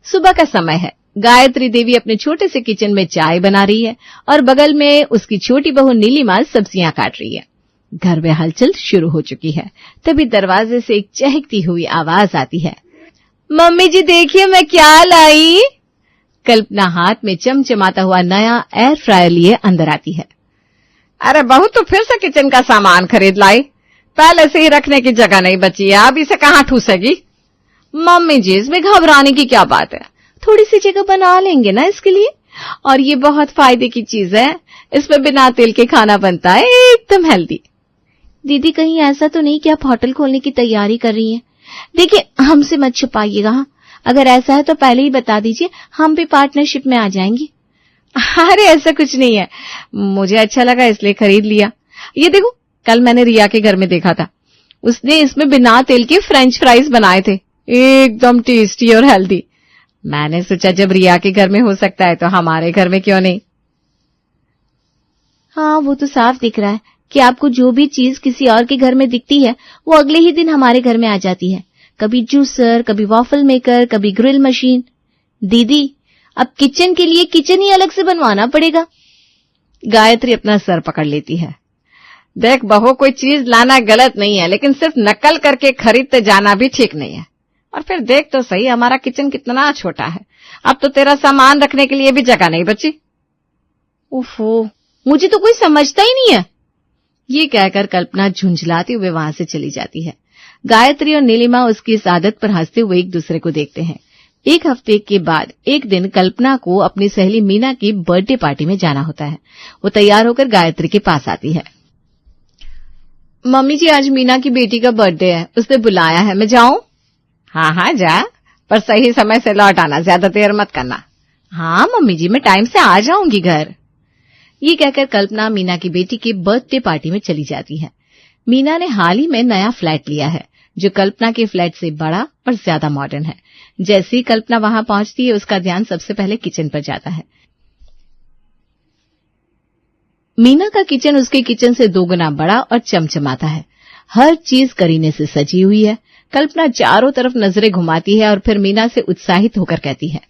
सुबह का समय है। गायत्री देवी अपने छोटे से किचन में चाय बना रही है और बगल में उसकी छोटी बहू नीलिमा सब्जियां काट रही है। घर में हलचल शुरू हो चुकी है। तभी दरवाजे से एक चहकती हुई आवाज आती है। मम्मी जी देखिए मैं क्या लाई। कल्पना हाथ में चमचमाता हुआ नया एयर फ्रायर लिए अंदर आती है। अरे बहू तो फिर से किचन का सामान खरीद लाई। पहले से ही रखने की जगह नहीं बची है, अब इसे कहाँ ठूसेगी। मम्मी जी इसमें घबराने की क्या बात है, थोड़ी सी जगह बना लेंगे ना इसके लिए। और ये बहुत फायदे की चीज है, इसमें बिना तेल के खाना बनता है, एकदम हेल्दी। दीदी कहीं ऐसा तो नहीं कि आप होटल खोलने की तैयारी कर रही हैं? देखिए हमसे मत छुपाइएगा। हाँ, अगर ऐसा है तो पहले ही बता दीजिए, हम भी पार्टनरशिप में आ जाएंगे। अरे ऐसा कुछ नहीं है, मुझे अच्छा लगा इसलिए खरीद लिया। ये देखो कल मैंने रिया के घर में देखा था, उसने इसमें बिना तेल के फ्रेंच फ्राइज बनाए थे, एकदम टेस्टी और हेल्दी। मैंने सोचा जब रिया के घर में हो सकता है तो हमारे घर में क्यों नहीं। हाँ वो तो साफ दिख रहा है कि आपको जो भी चीज किसी और के घर में दिखती है वो अगले ही दिन हमारे घर में आ जाती है। कभी जूसर, कभी वॉफल मेकर, कभी ग्रिल मशीन। दीदी अब किचन के लिए किचन ही अलग से बनवाना पड़ेगा। गायत्री अपना सर पकड़ लेती है। देख बहू कोई चीज लाना गलत नहीं है, लेकिन सिर्फ नकल करके खरीदते जाना भी ठीक नहीं है। और फिर देख तो सही हमारा किचन कितना छोटा है, अब तो तेरा सामान रखने के लिए भी जगह नहीं बची। ओफो मुझे तो कोई समझता ही नहीं है। ये कहकर कल्पना झुंझलाती हुए वहां से चली जाती है। गायत्री और नीलिमा उसकी इस आदत पर हंसते हुए एक दूसरे को देखते हैं। एक हफ्ते के बाद एक दिन कल्पना को अपनी सहेली मीना की बर्थडे पार्टी में जाना होता है। वो तैयार होकर गायत्री के पास आती है। मम्मी जी आज मीना की बेटी का बर्थडे है, उसने बुलाया है, मैं जाऊं? हाँ हाँ जा, पर सही समय से लौट आना, ज्यादा देर मत करना। हाँ मम्मी जी मैं टाइम से आ जाऊंगी घर। ये कहकर कल्पना मीना की बेटी की बर्थडे पार्टी में चली जाती है। मीना ने हाल ही में नया फ्लैट लिया है जो कल्पना के फ्लैट से बड़ा और ज्यादा मॉडर्न है। जैसे ही कल्पना वहां पहुंचती है उसका ध्यान सबसे पहले किचन पर जाता है। मीना का किचन उसके किचन से 2 गुना बड़ा और चमचमाता है। हर चीज करीने से सजी हुई है। कल्पना चारों तरफ नजरें घुमाती है और फिर मीना से उत्साहित होकर कहती है,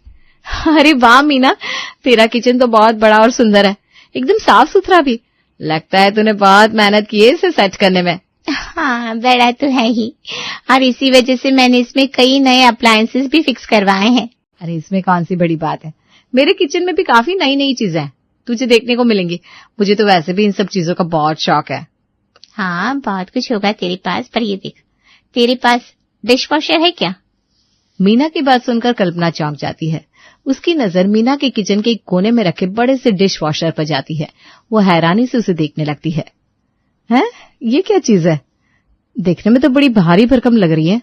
अरे वाह मीना, तेरा किचन तो बहुत बड़ा और सुंदर है, एकदम साफ सुथरा भी। लगता है तूने बहुत मेहनत की है इसे सेट करने में। हाँ बड़ा तो है ही, और इसी वजह से मैंने इसमें कई नए अप्लायंसेस भी फिक्स करवाए हैं। अरे इसमें कौन सी बड़ी बात है, मेरे किचन में भी काफी नई नई चीजें हैं, तुझे देखने को मिलेंगी। मुझे तो वैसे भी इन सब चीजों का बहुत शौक है। हाँ बहुत कुछ होगा तेरे पास, पर ये देख तेरे पास डिश वॉशर है क्या? मीना की बात सुनकर कल्पना चौंक जाती है। उसकी नजर मीना के किचन के एक कोने में रखे बड़े से डिश वॉशर पर जाती है। वो हैरानी से उसे देखने लगती है। हैं? ये क्या चीज है? देखने में तो बड़ी भारी भरकम लग रही है।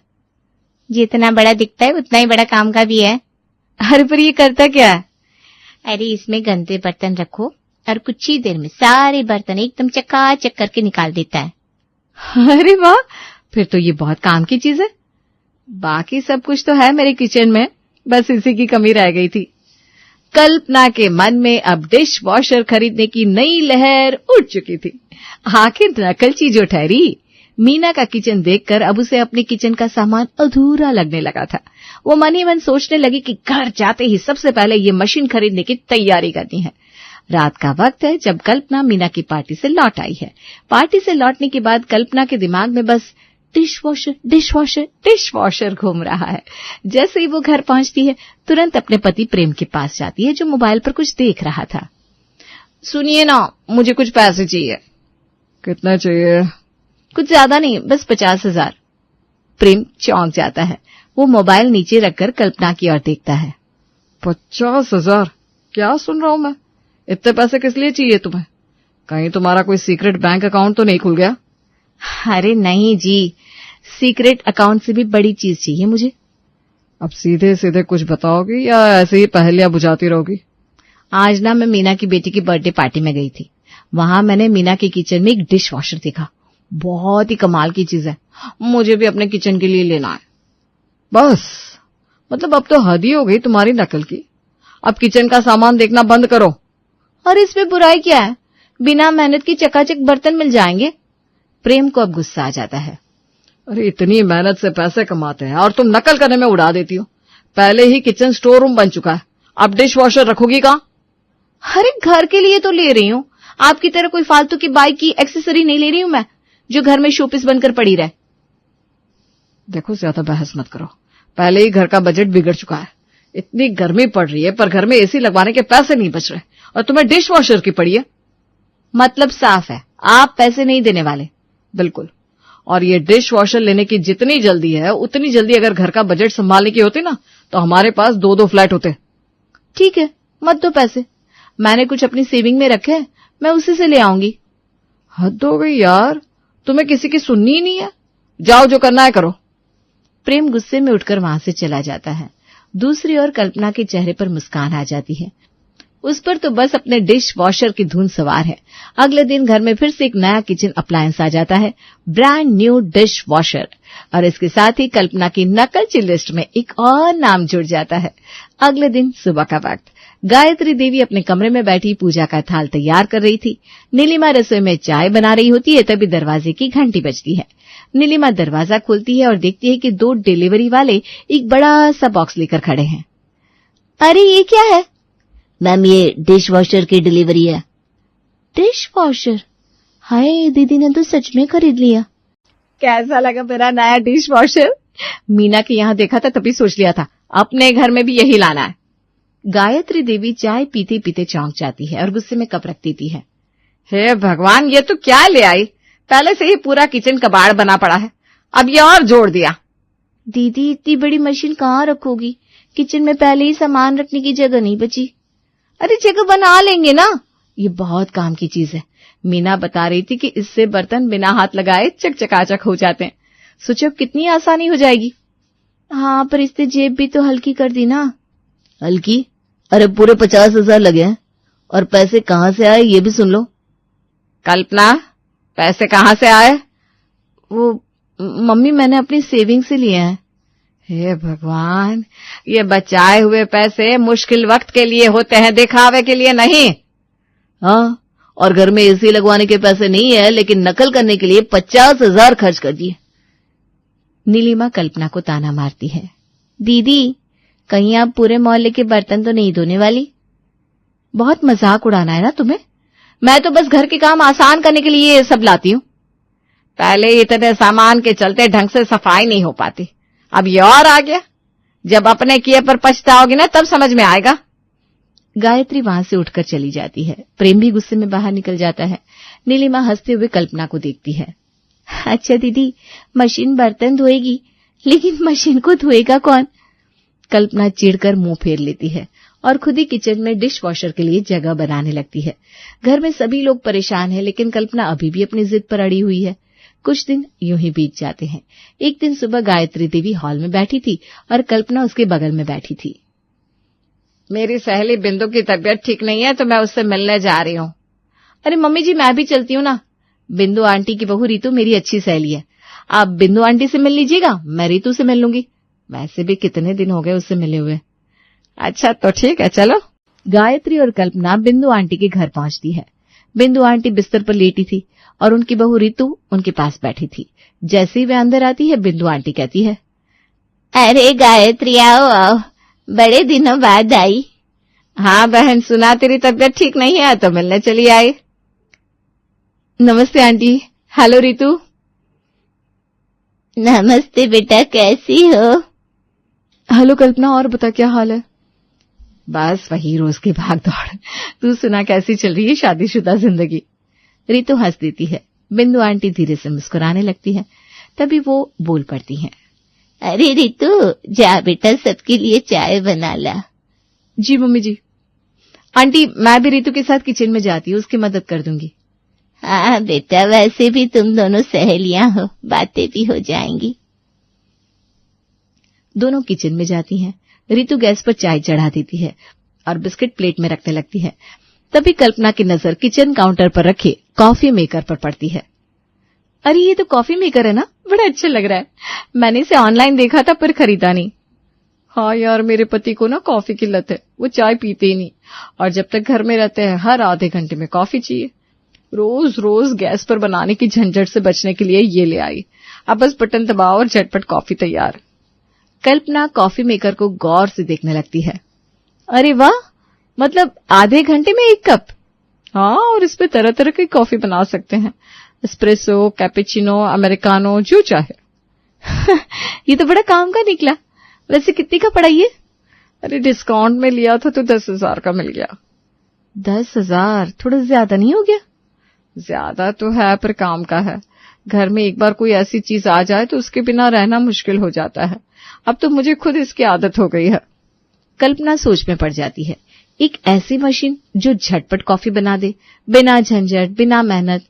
जितना बड़ा दिखता है उतना ही बड़ा काम का भी है। अरे पर ये करता क्या है? अरे इसमें गंदे बर्तन रखो और कुछ ही देर में सारे बर्तन एकदम चकाचक करके निकाल देता है। अरे वाह, फिर तो ये बहुत काम की चीज है। बाकी सब कुछ तो है मेरे किचन में, बस इसी की कमी रह गई थी। कल्पना के मन में अब डिश वॉशर खरीदने की नई लहर उठ चुकी थी। आखिर नकलची जो ठहरी। मीना का किचन देखकर अब उसे अपने किचन का सामान अधूरा लगने लगा था। वो मन ही मन सोचने लगी कि घर जाते ही सबसे पहले ये मशीन खरीदने की तैयारी करनी है। रात का वक्त है जब कल्पना मीना की पार्टी से लौट आई है। पार्टी से लौटने के बाद कल्पना के दिमाग में बस dish washer dish washer dish washer घूम रहा है। जैसे ही वो घर पहुंचती है तुरंत अपने पति प्रेम के पास जाती है जो मोबाइल पर कुछ देख रहा था। सुनिए ना, मुझे कुछ पैसे चाहिए। कितना चाहिए? कुछ ज्यादा नहीं, बस 50,000। प्रेम चौंक जाता है। वो मोबाइल नीचे रखकर कल्पना की ओर देखता है। 50,000? क्या सुन रहा हूं मैं? इतने पैसे किस लिए चाहिए तुम्हें? कहीं तुम्हारा कोई सीक्रेट बैंक अकाउंट तो नहीं खुल गया? अरे नहीं जी, सीक्रेट अकाउंट से भी बड़ी चीज चाहिए मुझे। अब सीधे सीधे कुछ बताओगी या ऐसे ही पहेलियां बुझाती रहोगी? आज ना मैं मीना की बेटी की बर्थडे पार्टी में गई थी। वहां मैंने मीना के किचन में एक डिश वॉशर देखा। बहुत ही कमाल की चीज है, मुझे भी अपने किचन के लिए लेना है। बस, मतलब अब तो हद ही हो गई तुम्हारी नकल की। अब किचन का सामान देखना बंद करो। और इसमें बुराई क्या है, बिना मेहनत की चकाचक बर्तन मिल जाएंगे। प्रेम को अब गुस्सा आ जाता है। अरे इतनी मेहनत से पैसे कमाते हैं और तुम नकल करने में उड़ा देती हो। पहले ही किचन स्टोर रूम बन चुका है, अब डिश वॉशर रखोगी कहाँ? अरे घर के लिए तो ले रही हूँ, आपकी तरह कोई फालतू की बाइक की एक्सेसरी नहीं ले रही हूँ मैं, जो घर में शोपीस बनकर पड़ी रहे। देखो ज्यादा बहस मत करो, पहले ही घर का बजट बिगड़ चुका है। इतनी गर्मी पड़ रही है पर घर में एसी लगवाने के पैसे नहीं बच रहे और तुम्हें डिश वॉशर की पड़ी है। मतलब साफ है, आप पैसे नहीं देने वाले। बिल्कुल, और ये डिश वॉशर लेने की जितनी जल्दी है उतनी जल्दी अगर घर का बजट संभालने की होती ना तो हमारे पास 2-2 फ्लैट होते। ठीक है, मत दो पैसे, मैंने कुछ अपनी सेविंग में रखे हैं, मैं उसी से ले आऊंगी। हद हो गई यार, तुम्हें किसी की सुननी ही नहीं है। जाओ जो करना है करो। प्रेम गुस्से में उठकर वहां से चला जाता है। दूसरी ओर कल्पना के चेहरे पर मुस्कान आ जाती है। उस पर तो बस अपने डिश वॉशर की धुन सवार है। अगले दिन घर में फिर से एक नया किचन अप्लायंस आ जाता है, ब्रांड न्यू डिश वॉशर, और इसके साथ ही कल्पना की नकलची लिस्ट में एक और नाम जुड़ जाता है। अगले दिन सुबह का वक्त, गायत्री देवी अपने कमरे में बैठी पूजा का थाल तैयार कर रही थी। नीलिमा रसोई में चाय बना रही होती है, तभी दरवाजे की घंटी बजती है। नीलिमा दरवाजा खोलती है और देखती है कि 2 डिलीवरी वाले एक बड़ा सा बॉक्स लेकर खड़े हैं। अरे ये क्या है? मैम ये डिश वॉशर की डिलीवरी है। Dish washer? हाय, दीदी ने तो सच में खरीद लिया। कैसा लगा मेरा नया डिश वॉशर? मीना के यहाँ देखा था तभी सोच लिया था अपने घर में भी यही लाना है। गायत्री देवी चाय पीते पीते चौंक जाती है और गुस्से में कप रख देती है। हे भगवान, ये तो क्या ले आई? पहले से ही पूरा किचन कबाड़ बना पड़ा है, अब ये और जोड़ दिया। दीदी इतनी बड़ी मशीन कहाँ रखोगी? किचन में पहले ही सामान रखने की जगह नहीं बची। अरे जगह बना लेंगे ना, ये बहुत काम की चीज है। मीना बता रही थी कि इससे बर्तन बिना हाथ लगाए चकचकाचक हो जाते हैं। सोचो कितनी आसानी हो जाएगी। हाँ, पर इससे जेब भी तो हल्की कर दी ना। हल्की? अरे पूरे 50,000 लगे हैं, और पैसे कहाँ से आए ये भी सुन लो। कल्पना, पैसे कहाँ से आए? वो मम्मी, मैंने अपनी सेविंग से लिए हैं। हे भगवान, ये बचाए हुए पैसे मुश्किल वक्त के लिए होते हैं, दिखावे के लिए नहीं। हाँ, और घर में एसी लगवाने के पैसे नहीं है, लेकिन नकल करने के लिए 50,000 खर्च कर दिए। नीलिमा कल्पना को ताना मारती है। दीदी, कहीं आप पूरे मोहल्ले के बर्तन तो नहीं धोने वाली? बहुत मजाक उड़ाना है ना तुम्हें? मैं तो बस घर के काम आसान करने के लिए ये सब लाती हूँ। पहले इतने सामान के चलते ढंग से सफाई नहीं हो पाती, अब ये और आ गया। जब अपने किए पर पछताओगी ना तब समझ में आएगा। गायत्री वहां से उठकर चली जाती है। प्रेम भी गुस्से में बाहर निकल जाता है। नीलिमा हंसते हुए कल्पना को देखती है। अच्छा दीदी, मशीन बर्तन धोएगी, लेकिन मशीन को धोएगा कौन? कल्पना चिढ़कर मुंह फेर लेती है और खुद ही किचन में डिश वॉशर के लिए जगह बनाने लगती है। घर में सभी लोग परेशान हैं, लेकिन कल्पना अभी भी अपनी जिद पर अड़ी हुई है। कुछ दिन यूं ही बीत जाते हैं। एक दिन सुबह गायत्री देवी हॉल में बैठी थी और कल्पना उसके बगल में बैठी थी। मेरी सहेली बिंदु की तबीयत ठीक नहीं है तो मैं उससे मिलने जा रही हूँ। अरे मम्मी जी, मैं भी चलती हूँ ना। बिंदु आंटी की बहू रीतू मेरी अच्छी सहेली है, आप बिंदु आंटी से मिल लीजिएगा, मैं रीतू से मिल लूंगी। वैसे भी कितने दिन हो गए उससे मिले हुए। अच्छा तो ठीक है, चलो। गायत्री और कल्पना बिंदु आंटी के घर पहुंचती है। बिंदु आंटी बिस्तर पर लेटी थी और उनकी बहू रीतू उनके पास बैठी थी। जैसे ही वे अंदर आती है, बिंदु आंटी कहती है, अरे गायत्री, आओ आओ, बड़े दिनों बाद आई। हाँ बहन, सुना तेरी तबीयत ठीक नहीं है तो मिलने चली आई। नमस्ते आंटी। हेलो रीतू। नमस्ते बेटा, कैसी हो? हेलो कल्पना, और बता क्या हाल है? बस वही रोज की भाग दौड़। तू सुना, कैसी चल रही है शादीशुदा जिंदगी? रीतू हंस देती है। बिंदु आंटी धीरे से मुस्कुराने लगती है। तभी वो बोल पड़ती हैं, अरे रीतू, जा बेटा, सबके लिए चाय बना ला। जी मम्मी जी। आंटी, मैं भी रीतू के साथ किचन में जाती हूँ, उसकी मदद कर दूंगी। हाँ बेटा, वैसे भी तुम दोनों सहेलियां हो, बातें भी हो जाएंगी। दोनों किचन में जाती हैं। रीतू गैस पर चाय चढ़ा देती है और बिस्किट प्लेट में रखने लगती है। तभी कल्पना की नजर किचन काउंटर पर रखे कॉफी मेकर पर पड़ती है। अरे ये तो कॉफी मेकर है ना, बड़ा अच्छा लग रहा है। मैंने इसे ऑनलाइन देखा था पर खरीदा नहीं। हाँ यार, मेरे पति को ना कॉफी की लत है, वो चाय पीते ही नहीं, और जब तक घर में रहते हैं हर आधे घंटे में कॉफी चाहिए। रोज रोज गैस पर बनाने की झंझट से बचने के लिए ये ले आई। अब बस बटन दबाओ और झटपट कॉफी तैयार। कल्पना कॉफी मेकर को गौर से देखने लगती है। अरे वाह, मतलब आधे घंटे में 1 कप। हाँ, और इस पे तरह तरह की कॉफी बना सकते हैं, एस्प्रेसो, कैपेचिनो, अमेरिकानो, जो चाहे। ये तो बड़ा काम का निकला। वैसे कितने का पड़ा ये? अरे डिस्काउंट में लिया था तो 10,000 का मिल गया। 10,000 थोड़ा ज्यादा नहीं हो गया? ज्यादा तो है पर काम का है। घर में एक बार कोई ऐसी चीज आ जाए तो उसके बिना रहना मुश्किल हो जाता है। अब तो मुझे खुद इसकी आदत हो गई है। कल्पना सोच में पड़ जाती है। एक ऐसी मशीन जो झटपट कॉफी बना दे, बिना झंझट, बिना मेहनत।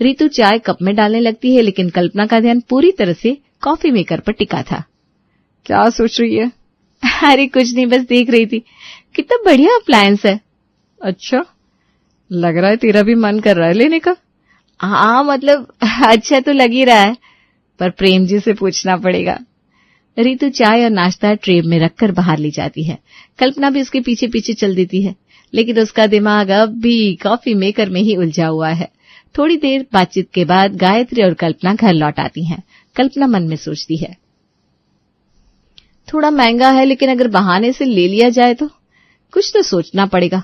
रीतु चाय कप में डालने लगती है, लेकिन कल्पना का ध्यान पूरी तरह से कॉफी मेकर पर टिका था। क्या सोच रही है? अरे कुछ नहीं, बस देख रही थी। कितना बढ़िया अप्लायंस है। अच्छा, लग रहा है तेरा भी मन कर रहा है लेने का। हाँ, मतलब अच्छा तो लग ही रहा है, पर प्रेम जी से पूछना पड़ेगा। रीतु चाय और नाश्ता ट्रे में रखकर बाहर ले जाती है। कल्पना भी उसके पीछे पीछे चल देती है, लेकिन उसका दिमाग अब भी कॉफी मेकर में ही उलझा हुआ है। थोड़ी देर बातचीत के बाद गायत्री और कल्पना घर लौट आती हैं। कल्पना मन में सोचती है, थोड़ा महंगा है, लेकिन अगर बहाने से ले लिया जाए तो कुछ तो सोचना पड़ेगा।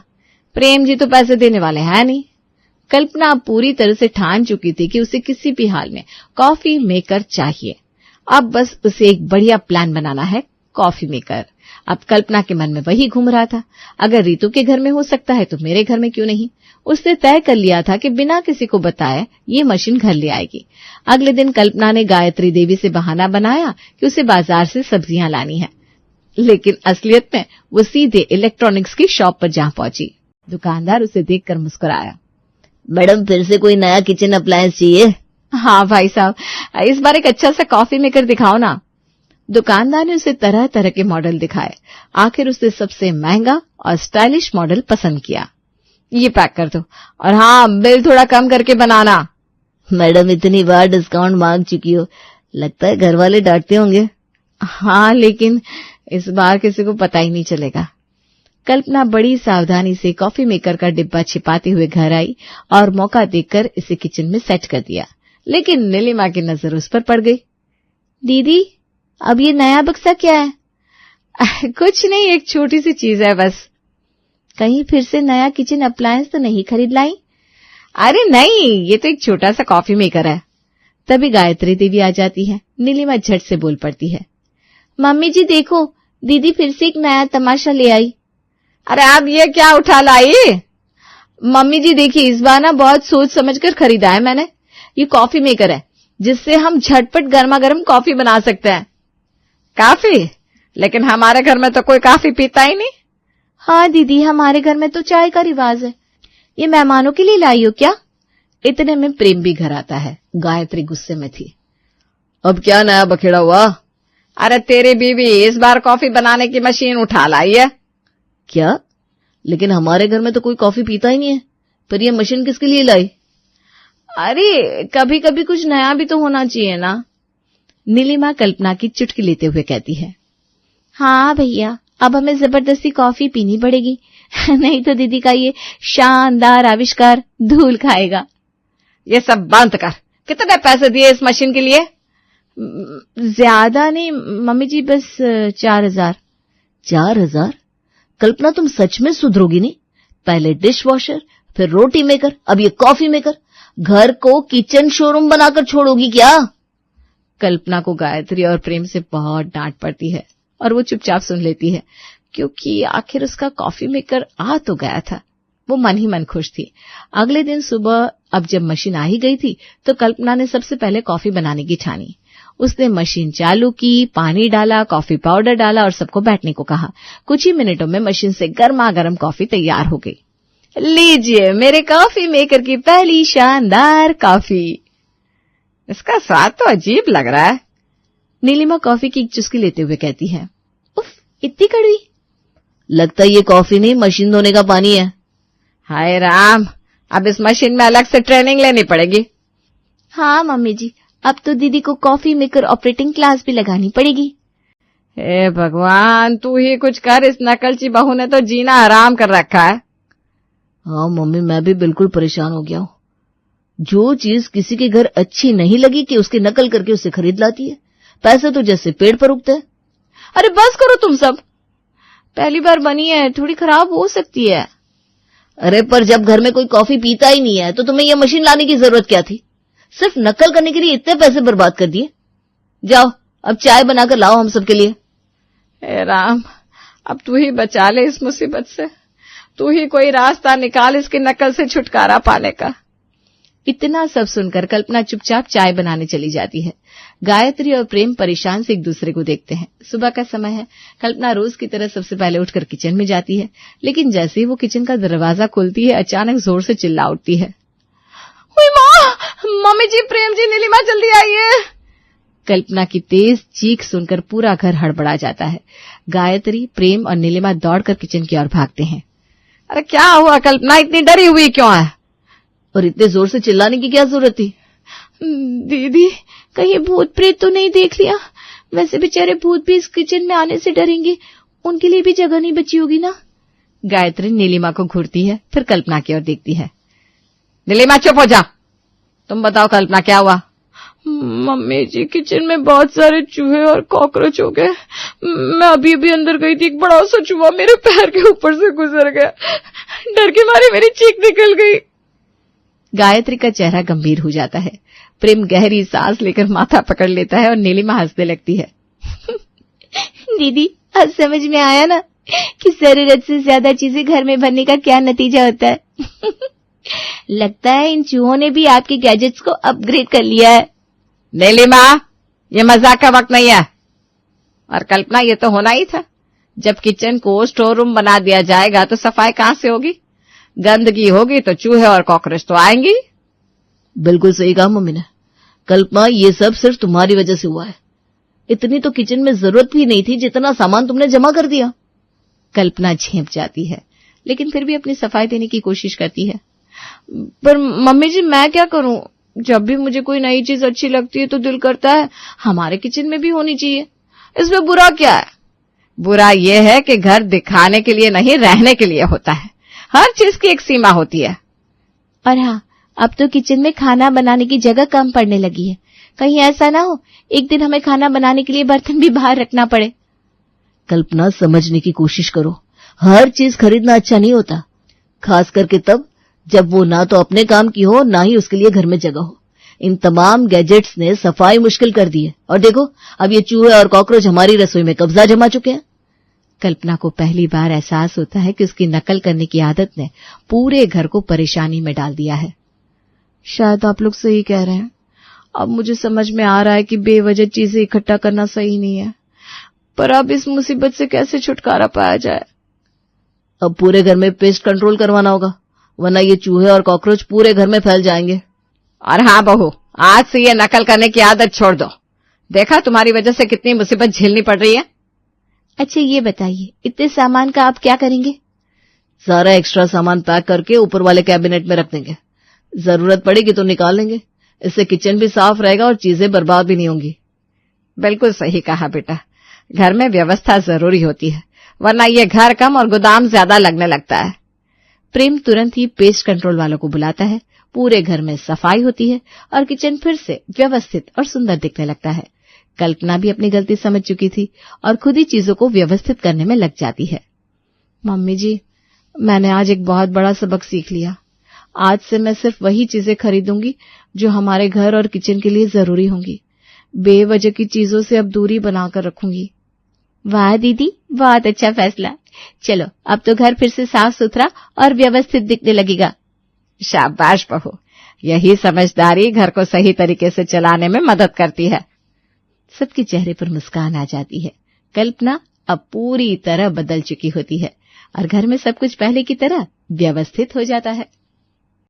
प्रेम जी तो पैसे देने वाले हैं नहीं। कल्पना पूरी तरह से ठान चुकी थी कि उसे किसी भी हाल में कॉफी मेकर चाहिए। अब बस उसे एक बढ़िया प्लान बनाना है, कॉफी मेकर। अब कल्पना के मन में वही घूम रहा था, अगर रीतु के घर में हो सकता है तो मेरे घर में क्यों नहीं। उसने तय कर लिया था कि बिना किसी को बताए ये मशीन घर ले आएगी। अगले दिन कल्पना ने गायत्री देवी से बहाना बनाया कि उसे बाजार से सब्जियां लानी है, लेकिन असलियत में वो सीधे इलेक्ट्रॉनिक्स की शॉप पर जा पहुंची। दुकानदार उसे देखकर मुस्कुराया। मैडम, फिर से कोई नया किचन अप्लायंस चाहिए? हाँ भाई साहब, इस बार एक अच्छा सा कॉफी मेकर दिखाओ ना। दुकानदार ने उसे तरह तरह के मॉडल दिखाए। आखिर उसने सबसे महंगा और स्टाइलिश मॉडल पसंद किया। ये पैक कर दो, और हाँ, बिल थोड़ा कम करके बनाना। मैडम, इतनी बार डिस्काउंट मांग चुकी हो, लगता है घर वाले डांटते होंगे। हाँ, लेकिन इस बार किसी को पता ही नहीं चलेगा। कल्पना बड़ी सावधानी से कॉफी मेकर का डिब्बा छिपाते हुए घर आई और मौका देखकर इसे किचन में सेट कर दिया, लेकिन नीलिमा की नजर उस पर पड़ गई। दीदी, अब ये नया बक्सा क्या है? कुछ नहीं, एक छोटी सी चीज है बस। कहीं फिर से नया किचन अप्लायंस तो नहीं खरीद लाई? अरे नहीं, ये तो एक छोटा सा कॉफी मेकर है। तभी गायत्री देवी आ जाती है। नीलिमा झट से बोल पड़ती है, मम्मी जी देखो, दीदी फिर से एक नया तमाशा ले आई। अरे अब ये क्या उठा लाई? मम्मी जी देखिए, इस बार ना बहुत सोच समझकर खरीदा है मैंने। ये कॉफी मेकर है जिससे हम झटपट गर्मा गर्म कॉफी बना सकते हैं। काफी? लेकिन हमारे घर में तो कोई कॉफी पीता ही नहीं। हाँ दीदी, हमारे घर में तो चाय का रिवाज है। ये मेहमानों के लिए लाई हो क्या? इतने में प्रेम भी घर आता है। गायत्री गुस्से में थी। अब क्या नया बखेड़ा हुआ? अरे तेरी बीवी इस बार कॉफी बनाने की मशीन उठा लाई है। क्या? लेकिन हमारे घर में तो कोई कॉफी पीता ही नहीं है, पर ये मशीन किसके लिए लाई? अरे कभी कभी कुछ नया भी तो होना चाहिए ना। नीलिमा कल्पना की चुटकी लेते हुए कहती है। हाँ भैया, अब हमें जबरदस्ती कॉफी पीनी पड़ेगी, नहीं तो दीदी का ये शानदार आविष्कार धूल खाएगा। ये सब बंद कर। कितने पैसे दिए इस मशीन के लिए? ज्यादा नहीं मम्मी जी, बस 4,000। 4,000? कल्पना, तुम सच में सुधरोगी नहीं? पहले डिश वॉशर, फिर रोटी मेकर, अब ये कॉफी मेकर। घर को किचन शोरूम बनाकर छोड़ोगी क्या? कल्पना को गायत्री और प्रेम से बहुत डांट पड़ती है और वो चुपचाप सुन लेती है, क्योंकि आखिर उसका कॉफी मेकर आ तो गया था। वो मन ही मन खुश थी। अगले दिन सुबह अब जब मशीन आ ही गई थी तो कल्पना ने सबसे पहले कॉफी बनाने की ठानी। उसने मशीन चालू की, पानी डाला, कॉफी पाउडर डाला और सबको बैठने को कहा। कुछ ही मिनटों में मशीन से गर्मा गर्म कॉफी तैयार हो गई। लीजिए मेरे कॉफी मेकर की पहली शानदार कॉफी। इसका स्वाद तो अजीब लग रहा है। नीलिमा कॉफी की एक चुस्की लेते हुए कहती है। उफ, इतनी कड़वी। लगता है ये कॉफी नहीं, मशीन धोने का पानी है। हाय राम, अब इस मशीन में अलग से ट्रेनिंग लेनी पड़ेगी। हाँ मम्मी जी, अब तो दीदी को कॉफी मेकर ऑपरेटिंग क्लास भी लगानी पड़ेगी। हे भगवान, तू ही कुछ कर। इस नकलची बहू ने तो जीना हराम कर रखा है। हाँ मम्मी, मैं भी बिल्कुल परेशान हो गया हूँ। जो चीज किसी के घर अच्छी नहीं लगी कि उसकी नकल करके उसे खरीद लाती है। पैसे तो जैसे पेड़ पर उगते हैं। अरे बस करो तुम सब, पहली बार बनी है, थोड़ी खराब हो सकती है। अरे पर जब घर में कोई कॉफी पीता ही नहीं है तो तुम्हें यह मशीन लाने की जरूरत क्या थी? सिर्फ नकल करने के लिए इतने पैसे बर्बाद कर दिए। जाओ अब चाय बनाकर लाओ हम सबके लिए। हे राम, अब तू ही बचा ले इस मुसीबत से, तू ही कोई रास्ता निकाल इसकी नकल से छुटकारा पाने का। इतना सब सुनकर कल्पना चुपचाप चाय बनाने चली जाती है। गायत्री और प्रेम परेशान से एक दूसरे को देखते हैं। सुबह का समय है। कल्पना रोज की तरह सबसे पहले उठकर किचन में जाती है, लेकिन जैसे ही वो किचन का दरवाजा खोलती है अचानक जोर से चिल्ला उठती है, मम्मी जी, प्रेम जी, नीलिमा, जल्दी आइए। कल्पना की तेज चीख सुनकर पूरा घर हड़बड़ा जाता है। गायत्री, प्रेम और नीलिमा दौड़कर किचन की ओर भागते हैं। अरे क्या हुआ कल्पना, इतनी डरी हुई क्यों है? और इतने जोर से चिल्लाने की क्या जरूरत थी? दीदी, कहीं भूत प्रेत तो नहीं देख लिया? वैसे बेचारे भूत भी इस किचन में आने से डरेंगे, उनके लिए भी जगह नहीं बची होगी ना। गायत्री नीलिमा को घूरती है, फिर कल्पना की ओर देखती है। नीलिमा चुप हो जा, तुम बताओ कल्पना क्या हुआ? मम्मी जी, किचन में बहुत सारे चूहे और कॉकरोच हो गए। मैं अभी अभी अंदर गई थी, एक बड़ा सा चूहा मेरे पैर के ऊपर से गुजर गया, डर के मारे मेरी चीख निकल गई। गायत्री का चेहरा गंभीर हो जाता है। प्रेम गहरी सांस लेकर माथा पकड़ लेता है और नीलिमा हंसने लगती है। दीदी, आज समझ में आया ना कि जरूरत से ज्यादा चीजें घर में भरने का क्या नतीजा होता है। लगता है इन चूहों ने भी आपके गैजेट्स को अपग्रेड कर लिया है। नीलिमा, ये मजाक का वक्त नहीं है। और कल्पना, ये तो होना ही था। जब किचन को स्टोर रूम बना दिया जाएगा तो सफाई कहां से होगी? गंदगी होगी तो चूहे और कॉकरोच तो आएंगी। बिल्कुल सही कहा मम्मी ने। कल्पना, ये सब सिर्फ तुम्हारी वजह से हुआ है। इतनी तो किचन में जरूरत भी नहीं थी जितना सामान तुमने जमा कर दिया। कल्पना झेंप जाती है, लेकिन फिर भी अपनी सफाई देने की कोशिश करती है। पर मम्मी जी, मैं क्या करूं? जब भी मुझे कोई नई चीज अच्छी लगती है तो दिल करता है हमारे किचन में भी होनी चाहिए। इसमें बुरा क्या है? बुरा यह है कि घर दिखाने के लिए नहीं, रहने के लिए होता है। हर चीज की एक सीमा होती है। और हाँ, अब तो किचन में खाना बनाने की जगह कम पड़ने लगी है। कहीं ऐसा ना हो एक दिन हमें खाना बनाने के लिए बर्तन भी बाहर रखना पड़े। कल्पना, समझने की कोशिश करो। हर चीज खरीदना अच्छा नहीं होता, खास करके तब जब वो ना तो अपने काम की हो ना ही उसके लिए घर में जगह हो। इन तमाम गैजेट्स ने सफाई मुश्किल कर दी है। और देखो, अब ये चूहे और कॉकरोच हमारी रसोई में कब्जा जमा चुके हैं। कल्पना को पहली बार एहसास होता है कि उसकी नकल करने की आदत ने पूरे घर को परेशानी में डाल दिया है। शायद आप लोग सही कह रहे हैं। अब मुझे समझ में आ रहा है कि बेवजह चीजें इकट्ठा करना सही नहीं है। पर अब इस मुसीबत से कैसे छुटकारा पाया जाए? अब पूरे घर में पेस्ट कंट्रोल करवाना होगा, वरना ये चूहे और कॉकरोच पूरे घर में फैल जाएंगे। और हाँ बहू, आज से ये नकल करने की आदत छोड़ दो। देखा, तुम्हारी वजह से कितनी मुसीबत झेलनी पड़ रही है। अच्छा ये बताइए, इतने सामान का आप क्या करेंगे? सारा एक्स्ट्रा सामान पैक करके ऊपर वाले कैबिनेट में रख देंगे। जरूरत पड़ेगी तो निकाल लेंगे। इससे किचन भी साफ रहेगा और चीजें बर्बाद भी नहीं होंगी। बिल्कुल सही कहा बेटा, घर में व्यवस्था जरूरी होती है, वरना ये घर कम और गोदाम ज्यादा लगने लगता है। प्रेम तुरंत ही पेस्ट कंट्रोल वालों को बुलाता है। पूरे घर में सफाई होती है और किचन फिर से व्यवस्थित और सुंदर दिखने लगता है। कल्पना भी अपनी गलती समझ चुकी थी और खुद ही चीजों को व्यवस्थित करने में लग जाती है। मम्मी जी, मैंने आज एक बहुत बड़ा सबक सीख लिया। आज से मैं सिर्फ वही चीजें खरीदूंगी जो हमारे घर और किचन के लिए जरूरी होंगी। बेवजह की चीजों से अब दूरी बनाकर रखूंगी। वाह दीदी, बहुत अच्छा फैसला। चलो अब तो घर फिर से साफ सुथरा और व्यवस्थित दिखने लगेगा। शाबाश बहू, यही समझदारी घर को सही तरीके से चलाने में मदद करती है। सबके चेहरे पर मुस्कान आ जाती है। कल्पना अब पूरी तरह बदल चुकी होती है और घर में सब कुछ पहले की तरह व्यवस्थित हो जाता है।